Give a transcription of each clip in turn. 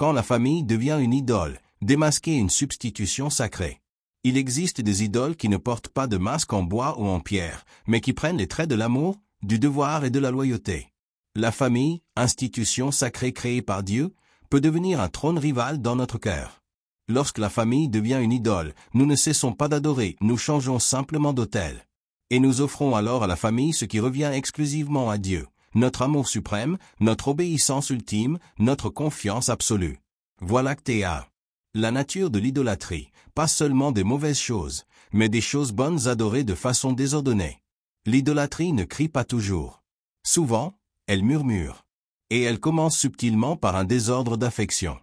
Quand la famille devient une idole, démasquer une substitution sacrée. Il existe des idoles qui ne portent pas de masque en bois ou en pierre, mais qui prennent les traits de l'amour, du devoir et de la loyauté. La famille, institution sacrée créée par Dieu, peut devenir un trône rival dans notre cœur. Lorsque la famille devient une idole, nous ne cessons pas d'adorer, nous changeons simplement d'autel. Et nous offrons alors à la famille ce qui revient exclusivement à Dieu, notre amour suprême, notre obéissance ultime, notre confiance absolue. Voilà Théa. La nature de l'idolâtrie, pas seulement des mauvaises choses, mais des choses bonnes adorées de façon désordonnée. L'idolâtrie ne crie pas toujours. Souvent, elle murmure. Et elle commence subtilement par un désordre d'affection.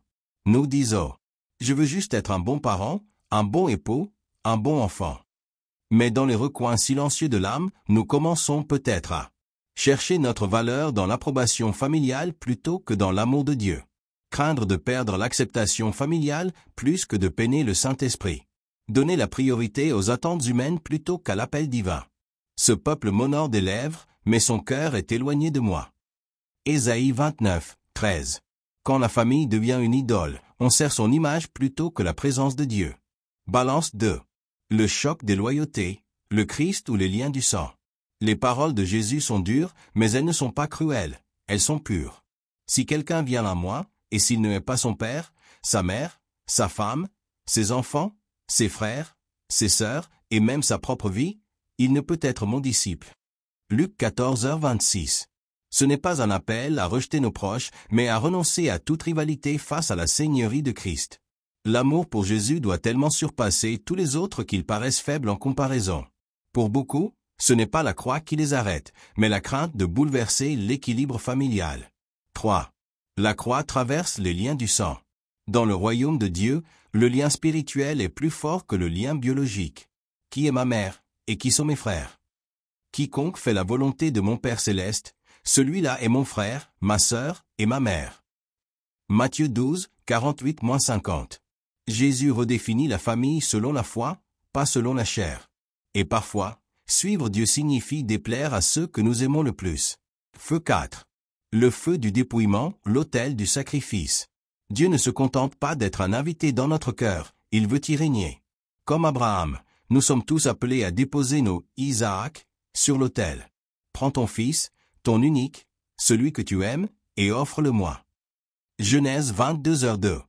Nous disons, je veux juste être un bon parent, un bon époux, un bon enfant. Mais dans les recoins silencieux de l'âme, nous commençons peut-être à chercher notre valeur dans l'approbation familiale plutôt que dans l'amour de Dieu. Craindre de perdre l'acceptation familiale plus que de peiner le Saint-Esprit. Donner la priorité aux attentes humaines plutôt qu'à l'appel divin. Ce peuple m'honore des lèvres, mais son cœur est éloigné de moi. Ésaïe 29, 13. Quand la famille devient une idole, on sert son image plutôt que la présence de Dieu. Balance 2. Le choc des loyautés, le Christ ou les liens du sang. Les paroles de Jésus sont dures, mais elles ne sont pas cruelles, elles sont pures. Si quelqu'un vient à moi, et s'il ne est pas son père, sa mère, sa femme, ses enfants, ses frères, ses sœurs, et même sa propre vie, il ne peut être mon disciple. Luc 14h26. Ce n'est pas un appel à rejeter nos proches, mais à renoncer à toute rivalité face à la Seigneurie de Christ. L'amour pour Jésus doit tellement surpasser tous les autres qu'ils paraissent faibles en comparaison. Pour beaucoup, ce n'est pas la croix qui les arrête, mais la crainte de bouleverser l'équilibre familial. 3. La croix traverse les liens du sang. Dans le royaume de Dieu, le lien spirituel est plus fort que le lien biologique. Qui est ma mère, et qui sont mes frères? Quiconque fait la volonté de mon Père céleste, celui-là est mon frère, ma sœur et ma mère. Matthieu 12, 48-50. Jésus redéfinit la famille selon la foi, pas selon la chair. Et parfois, suivre Dieu signifie déplaire à ceux que nous aimons le plus. Feu 4. Le feu du dépouillement, l'autel du sacrifice. Dieu ne se contente pas d'être un invité dans notre cœur, il veut y régner. Comme Abraham, nous sommes tous appelés à déposer nos Isaac sur l'autel. Prends ton fils, ton unique, celui que tu aimes, et offre-le-moi. Genèse 22h2.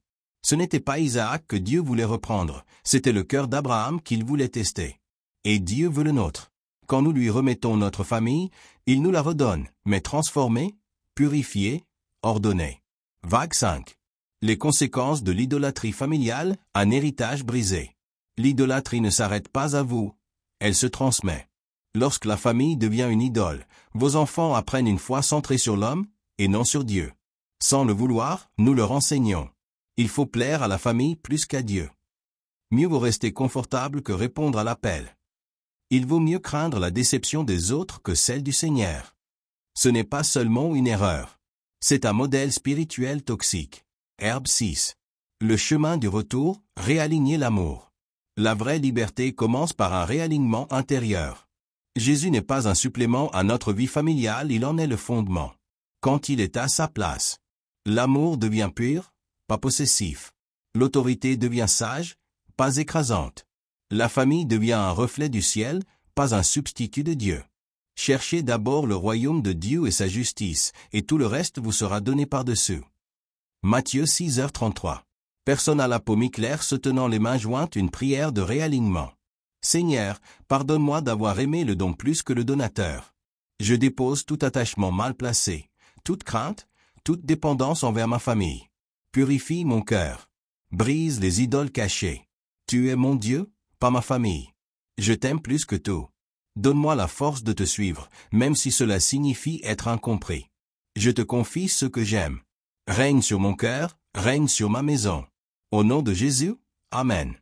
Ce n'était pas Isaac que Dieu voulait reprendre, c'était le cœur d'Abraham qu'il voulait tester. Et Dieu veut le nôtre. Quand nous lui remettons notre famille, il nous la redonne, mais transformée, purifiée, ordonnée. Vague 5. Les conséquences de l'idolâtrie familiale, un héritage brisé. L'idolâtrie ne s'arrête pas à vous, elle se transmet. Lorsque la famille devient une idole, vos enfants apprennent une foi centrée sur l'homme, et non sur Dieu. Sans le vouloir, nous leur enseignons. Il faut plaire à la famille plus qu'à Dieu. Mieux vaut rester confortable que répondre à l'appel. Il vaut mieux craindre la déception des autres que celle du Seigneur. Ce n'est pas seulement une erreur. C'est un modèle spirituel toxique. Herbe 6. Le chemin du retour, réaligner l'amour. La vraie liberté commence par un réalignement intérieur. Jésus n'est pas un supplément à notre vie familiale, il en est le fondement. Quand il est à sa place, l'amour devient pur, pas possessif. L'autorité devient sage, pas écrasante. La famille devient un reflet du ciel, pas un substitut de Dieu. Cherchez d'abord le royaume de Dieu et sa justice, et tout le reste vous sera donné par-dessus. Matthieu 6h33. Personne à la peau mi-claire se tenant les mains jointes, une prière de réalignement. Seigneur, pardonne-moi d'avoir aimé le don plus que le donateur. Je dépose tout attachement mal placé, toute crainte, toute dépendance envers ma famille. Purifie mon cœur. Brise les idoles cachées. Tu es mon Dieu, pas ma famille. Je t'aime plus que tout. Donne-moi la force de te suivre, même si cela signifie être incompris. Je te confie ce que j'aime. Règne sur mon cœur, règne sur ma maison. Au nom de Jésus, Amen.